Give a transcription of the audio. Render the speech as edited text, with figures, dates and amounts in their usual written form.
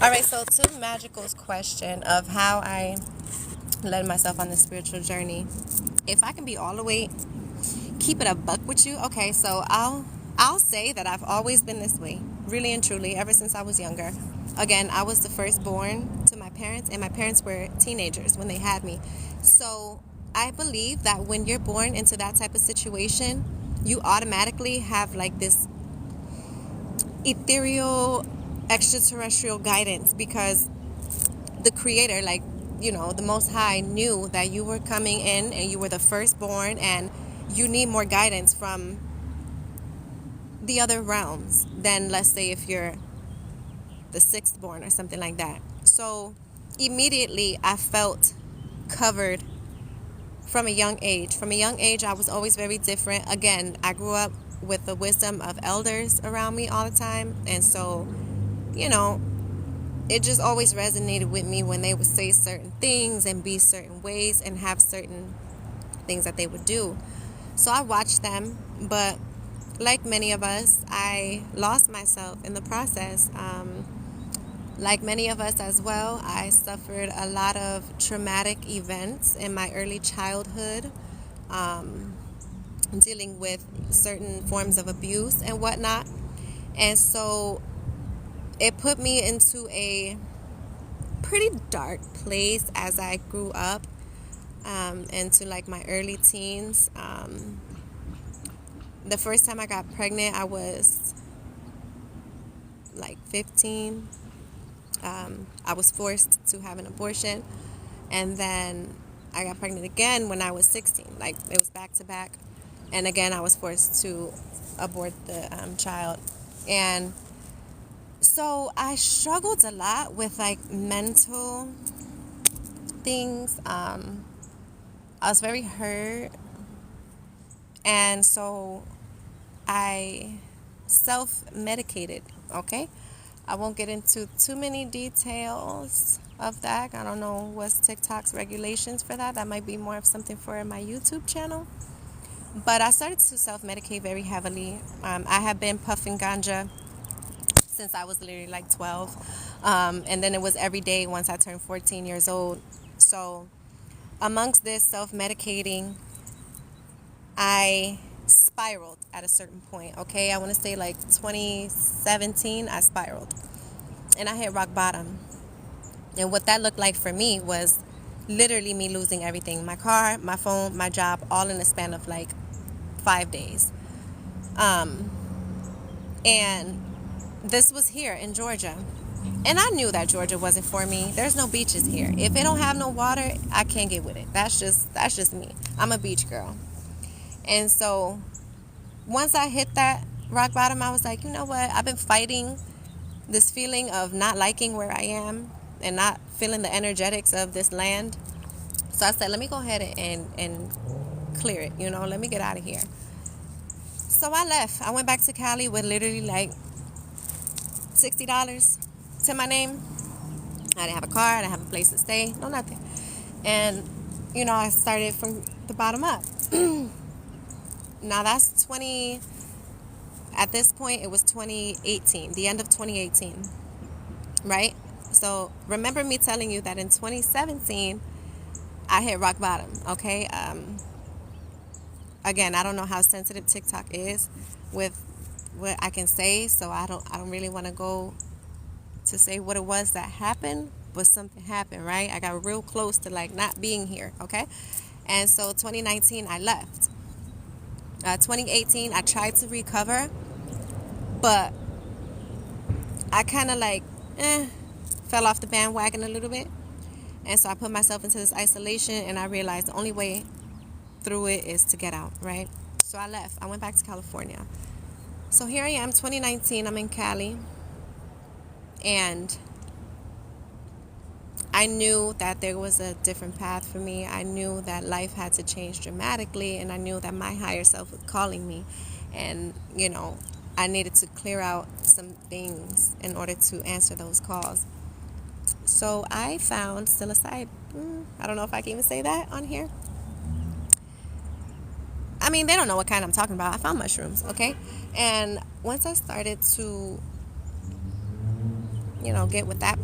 All right, so to Magical's question of how I led myself on this spiritual journey, if I can be all the way, keep it a buck with you, okay, so I'll say that I've always been this way, really and truly, ever since I was younger. Again, I was the firstborn to my parents, and my parents were teenagers when they had me. So I believe that when you're born into that type of situation, you automatically have like this ethereal extraterrestrial guidance, because the creator, like, the Most High knew that you were coming in and you were the firstborn and you need more guidance from the other realms than, let's say, if you're the sixth born or something like that. So immediately I felt covered from a young age. From a young age, I was always very different. Again, I grew up with the wisdom of elders around me all the time. And so, it just always resonated with me when they would say certain things and be certain ways and have certain things that they would do. So I watched them, but like many of us, I lost myself in the process. Like many of us as well, I suffered a lot of traumatic events in my early childhood, dealing with certain forms of abuse and whatnot. And so it put me into a pretty dark place as I grew up, into like my early teens. The first time I got pregnant, I was like 15. I was forced to have an abortion, and then I got pregnant again when I was 16. Like, it was back to back, and again I was forced to abort the child. And so I struggled a lot with like mental things. I was very hurt, and so I self-medicated. Okay, I won't get into too many details of that. I don't know what's TikTok's regulations for that. That might be more of something for my YouTube channel. But I started to self-medicate very heavily. I have been puffing ganja since I was literally like 12. And then it was every day once I turned 14 years old. So amongst this self-medicating, I spiraled at a certain point. Okay, I want to say like 2017, I spiraled and I hit rock bottom. And what that looked like for me was literally me losing everything: my car, my phone, my job, all in the span of like 5 days. And this was here in Georgia, and I knew that Georgia wasn't for me. There's no beaches here. If it don't have no water, I can't get with it. That's just me. I'm a beach girl. And so once I hit that rock bottom, I was like, you know what? I've been fighting this feeling of not liking where I am and not feeling the energetics of this land. So I said, let me go ahead and clear it. Let me get out of here. So I left. I went back to Cali with literally like $60 to my name. I didn't have a car. I didn't have a place to stay. No, nothing. And, I started from the bottom up. Now that's at this point, it was 2018, the end of 2018, right? So remember me telling you that in 2017, I hit rock bottom, okay? Again, I don't know how sensitive TikTok is with what I can say, so I don't really want to go to say what it was that happened, but something happened, right? I got real close to like not being here, okay? And so 2019, I left. 2018, I tried to recover, but I kind of like fell off the bandwagon a little bit. And so I put myself into this isolation, and I realized the only way through it is to get out, right? So I left. I went back to California. So here I am, 2019, I'm in Cali, and I knew that there was a different path for me. I knew that life had to change dramatically, and I knew that my higher self was calling me. And, I needed to clear out some things in order to answer those calls. So I found psilocybin. I don't know if I can even say that on here. I mean, they don't know what kind I'm talking about. I found mushrooms, okay? And once I started to, get with that